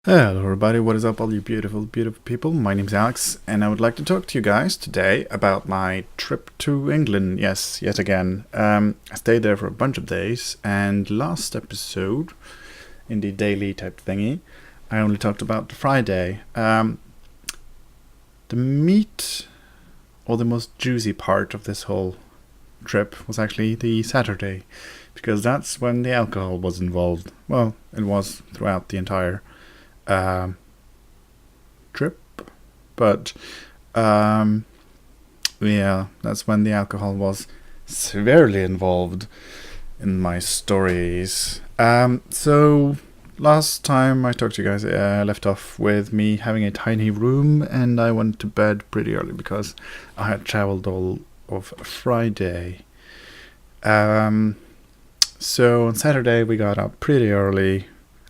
Hello everybody, what is up all you beautiful people? My name's Alex and I would like to talk to you guys today about my trip to England. Yes, yet again. I stayed there for a bunch of days, and last episode, in the daily type thingy, I only talked about the Friday. The meat, or the most juicy part of this whole trip was actually the Saturday, because that's when the alcohol was involved. Well, it was throughout the entire trip, but yeah, that's when the alcohol was severely involved in my stories. So last time I talked to you guys, left off with me having a tiny room, and I went to bed pretty early because I had traveled all of Friday. So on Saturday we got up pretty early.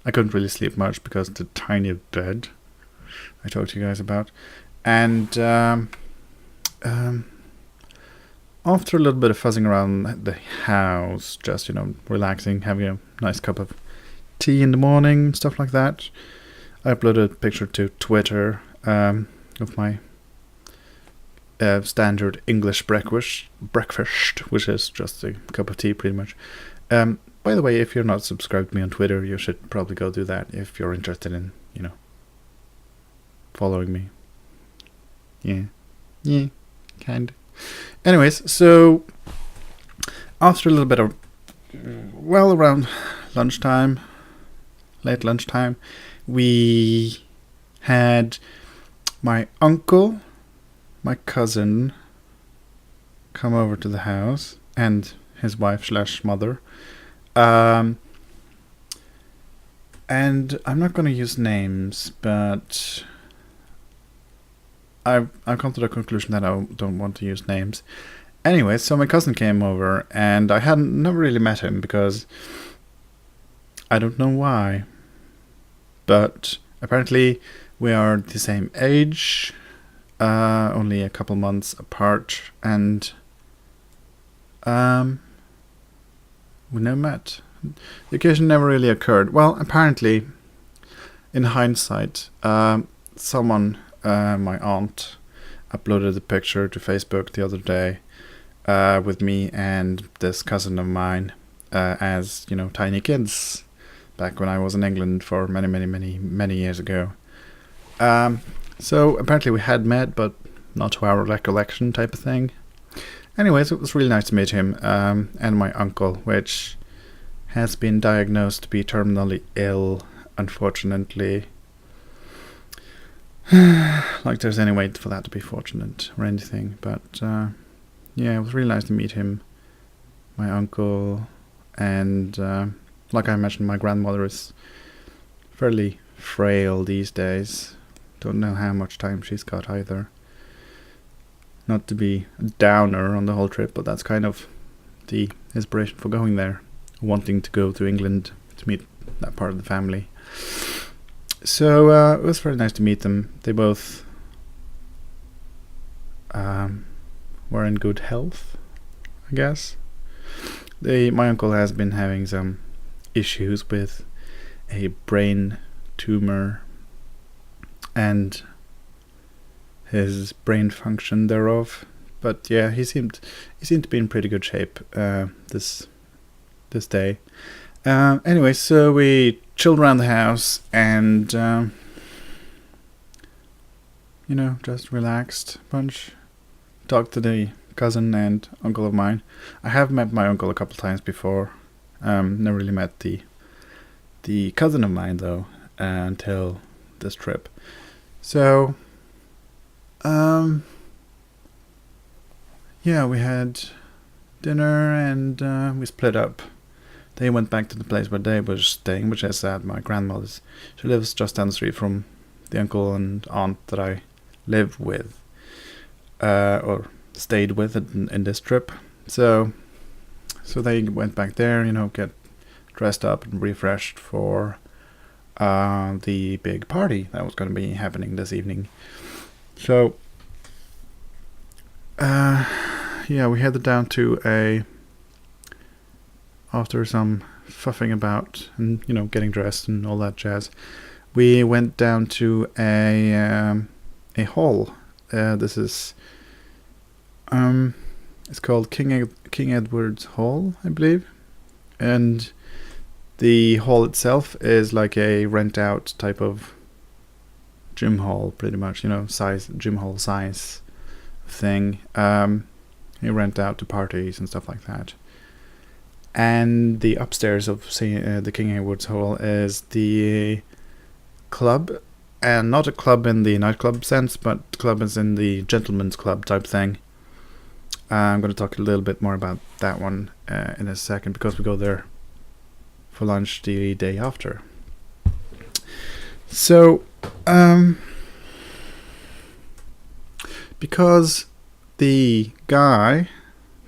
I couldn't really sleep much because of the tiny bed I talked to you guys about. And after a little bit of fuzzing around the house, just, relaxing, having a nice cup of tea in the morning, stuff like that, I uploaded a picture to Twitter of my standard English breakfast, which is just a cup of tea pretty much. By the way, if you're not subscribed to me on Twitter, you should probably go do that if you're interested in, following me. Yeah, kind of. Anyways, so after a little bit of, around lunchtime, late lunchtime, we had my uncle, my cousin, come over to the house, and his wife/mother. And I'm not going to use names, but I've come to the conclusion that I don't want to use names. Anyway, so my cousin came over, and I hadn't never really met him because I don't know why, but apparently we are the same age, only a couple months apart, and we never met. The occasion never really occurred. Well, apparently, in hindsight, someone, my aunt, uploaded a picture to Facebook the other day with me and this cousin of mine as, tiny kids back when I was in England for many years ago. So apparently we had met, but not to our recollection type of thing. Anyways, it was really nice to meet him, and my uncle, which has been diagnosed to be terminally ill, unfortunately. Like there's any way for that to be fortunate or anything, but yeah, it was really nice to meet him, my uncle, and like I mentioned, my grandmother is fairly frail these days. Don't know how much time she's got either. Not to be a downer on the whole trip, but that's kind of the inspiration for going there, wanting to go to England to meet that part of the family. So it was very nice to meet them. They both were in good health, I guess. My uncle has been having some issues with a brain tumor and his brain function thereof, but yeah, he seemed to be in pretty good shape this day. Anyway, so we chilled around the house and just relaxed a bunch. Talked to the cousin and uncle of mine. I have met my uncle a couple times before. Never really met the cousin of mine though until this trip. So yeah, we had dinner and we split up. They went back to the place where they were staying, which is at my grandmother's. She lives just down the street from the uncle and aunt that I live with, or stayed with in this trip. So they went back there, get dressed up and refreshed for the big party that was going to be happening this evening. So yeah, we headed down to after some fuffing about and, getting dressed and all that jazz, we went down to a hall. This is it's called King Edward's Hall, I believe, and the hall itself is like a rent-out type of gym hall, pretty much. Gym hall size thing. You rent out to parties and stuff like that. And the upstairs of the King Edward's Hall is the club, and not a club in the nightclub sense, but club is in the gentleman's club type thing. I'm going to talk a little bit more about that one in a second, because we go there for lunch the day after. So, because the guy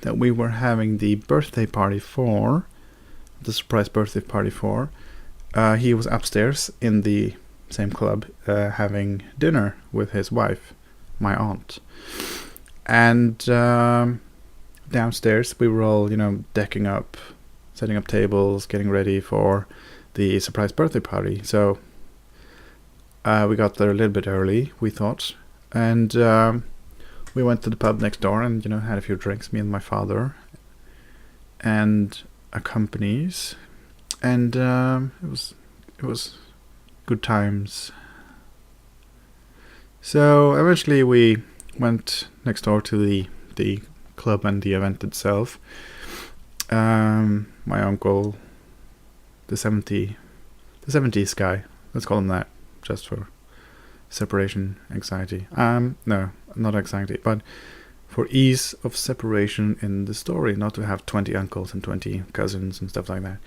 that we were having the birthday party for, the surprise birthday party for, he was upstairs in the same club having dinner with his wife, my aunt. And downstairs we were all, decking up, setting up tables, getting ready for the surprise birthday party. So we got there a little bit early, we thought, and we went to the pub next door and, had a few drinks, me and my father, and accompanies, and it was good times. So eventually we went next door to the club and the event itself. My uncle, the 70s guy, let's call him that, just for separation anxiety. No, not anxiety, but for ease of separation in the story, not to have 20 uncles and 20 cousins and stuff like that.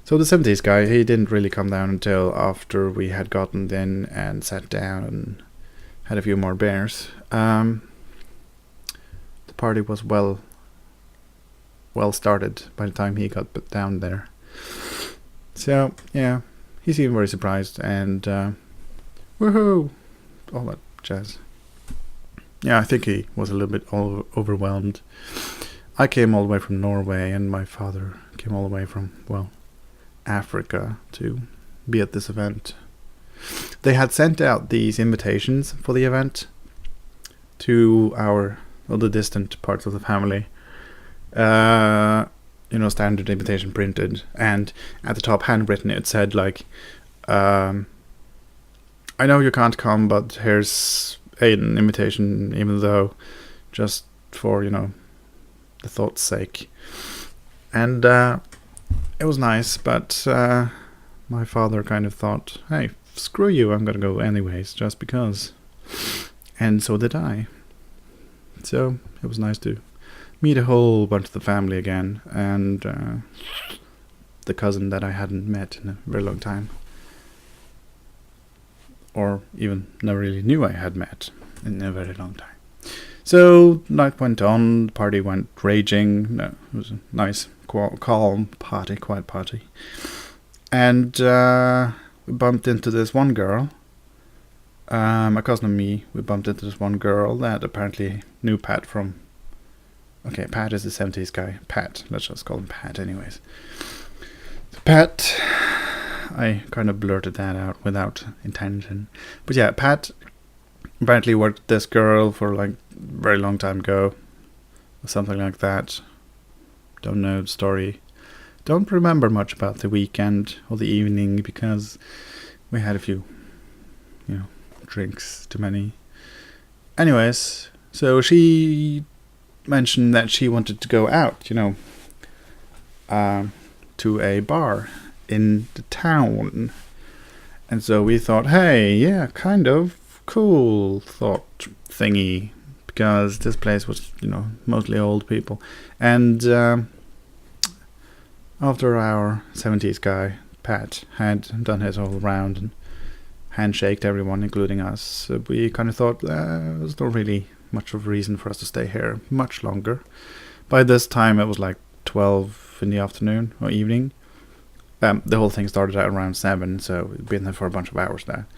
So the 70s guy, he didn't really come down until after we had gotten in and sat down and had a few more beers. The party was well started by the time he got down there. So yeah, he seemed very surprised and woohoo, all that jazz. Yeah, I think he was a little bit overwhelmed. I came all the way from Norway, and my father came all the way from, Africa to be at this event. They had sent out these invitations for the event to the distant parts of the family. Standard invitation printed, and at the top, handwritten, it said I know you can't come, but here's an invitation, even though just for, the thought's sake. And it was nice, but my father kind of thought, hey, screw you, I'm going to go anyways, just because. And so did I. So it was nice to meet a whole bunch of the family again, and the cousin that I hadn't met in a very long time. Or even never really knew I had met in a very long time. So night went on, the party went raging. No, it was a nice, calm party, quiet party. And we bumped into this one girl. My cousin and me, we bumped into this one girl that apparently knew Pat from... Okay, Pat is the 70s guy. Pat, let's just call him Pat anyways. So Pat... I kind of blurted that out without intention. But yeah, Pat apparently worked with this girl for a very long time ago. Or something like that. Don't know the story. Don't remember much about the weekend or the evening because we had a few, drinks too many. Anyways, so she mentioned that she wanted to go out, to a bar in the town. And so we thought, hey, yeah, kind of cool thought thingy, because this place was, mostly old people. And after our 70s guy, Pat, had done his whole round and handshaked everyone, including us, we kind of thought there's not really much of a reason for us to stay here much longer. By this time, it was 12 in the afternoon or evening. The whole thing started at around 7, so we'd been there for a bunch of hours there,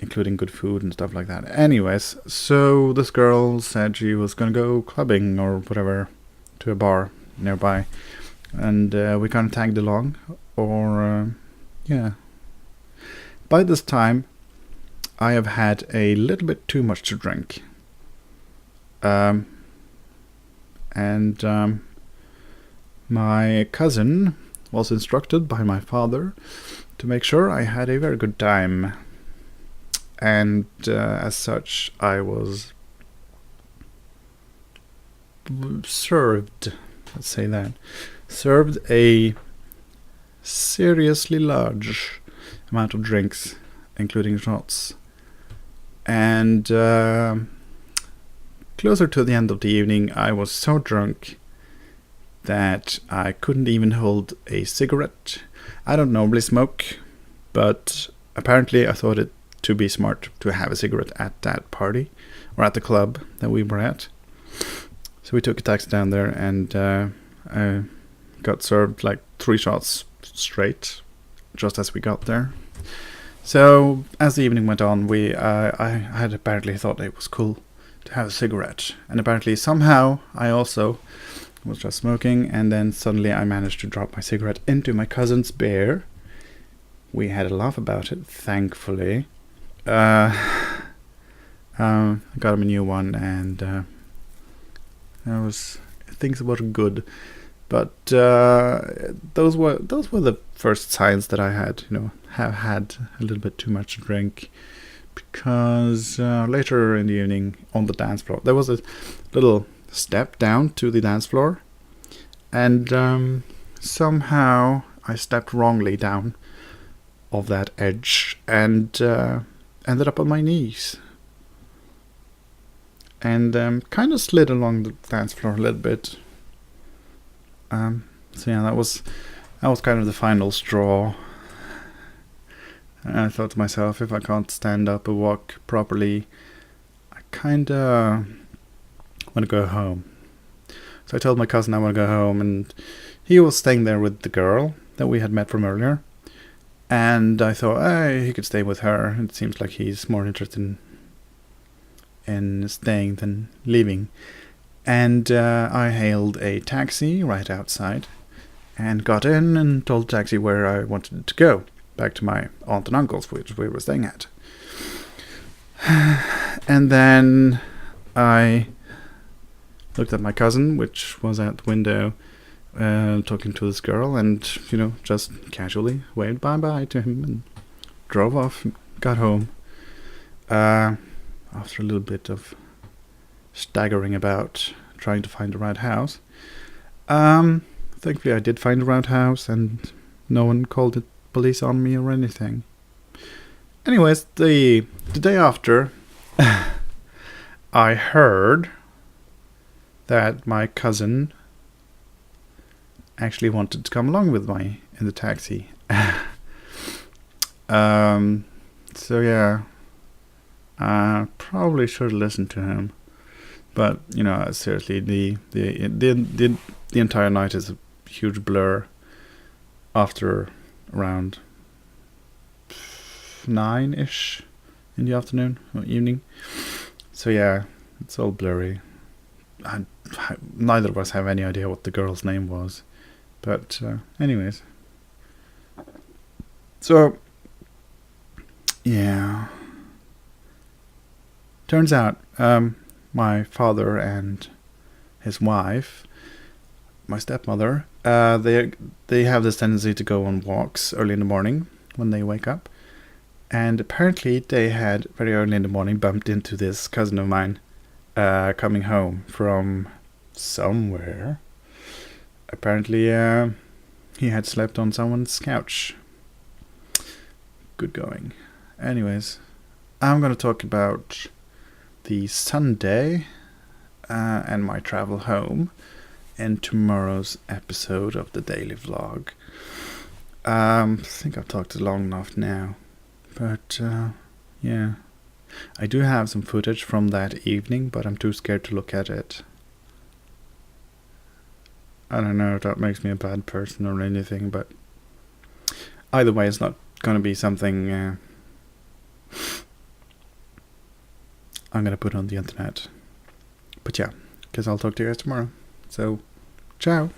including good food and stuff like that. Anyways, so this girl said she was going to go clubbing or whatever to a bar nearby, and we kind of tagged along, or yeah. By this time, I have had a little bit too much to drink. And my cousin was instructed by my father to make sure I had a very good time. And as such, I was served, let's say that, served a seriously large amount of drinks, including shots. And closer to the end of the evening, I was so drunk that I couldn't even hold a cigarette. I don't normally smoke, but apparently I thought it to be smart to have a cigarette at that party, or at the club that we were at. So we took a taxi down there, and I got served like 3 shots straight, just as we got there. So as the evening went on, I had apparently thought it was cool to have a cigarette, and apparently somehow I also was just smoking, and then suddenly I managed to drop my cigarette into my cousin's beer. We had a laugh about it, thankfully. I got him a new one, and things were good. But those were the first signs that I had, have had a little bit too much to drink. Because later in the evening on the dance floor, there was a little step down to the dance floor, and somehow I stepped wrongly down of that edge and ended up on my knees, and kind of slid along the dance floor a little bit. So yeah, that was kind of the final straw. And I thought to myself, if I can't stand up or walk properly, I kinda want to go home. So I told my cousin I want to go home, and he was staying there with the girl that we had met from earlier. And I thought, hey, he could stay with her. It seems like he's more interested in staying than leaving. And I hailed a taxi right outside and got in and told the taxi where I wanted to go, back to my aunt and uncle's, which we were staying at. And then I looked at my cousin, which was at the window, talking to this girl, and, just casually waved bye-bye to him and drove off and got home. After a little bit of staggering about trying to find the right house. Thankfully I did find the right house, and no one called the police on me or anything. Anyways, the day after, I heard that my cousin actually wanted to come along with me in the taxi. So yeah, I probably should listen to him. But seriously, the entire night is a huge blur. After around 9-ish in the afternoon or evening, so yeah, it's all blurry. Neither of us have any idea what the girl's name was, but anyways. So yeah, turns out my father and his wife, my stepmother, they have this tendency to go on walks early in the morning when they wake up, and apparently they had very early in the morning bumped into this cousin of mine coming home from somewhere. Apparently he had slept on someone's couch. Good going. Anyways, I'm going to talk about the Sunday and my travel home in tomorrow's episode of the daily vlog. I think I've talked long enough now, but yeah, I do have some footage from that evening, but I'm too scared to look at it. I don't know if that makes me a bad person or anything, but either way, it's not going to be something I'm going to put on the internet. But yeah, guess I'll talk to you guys tomorrow. So, ciao.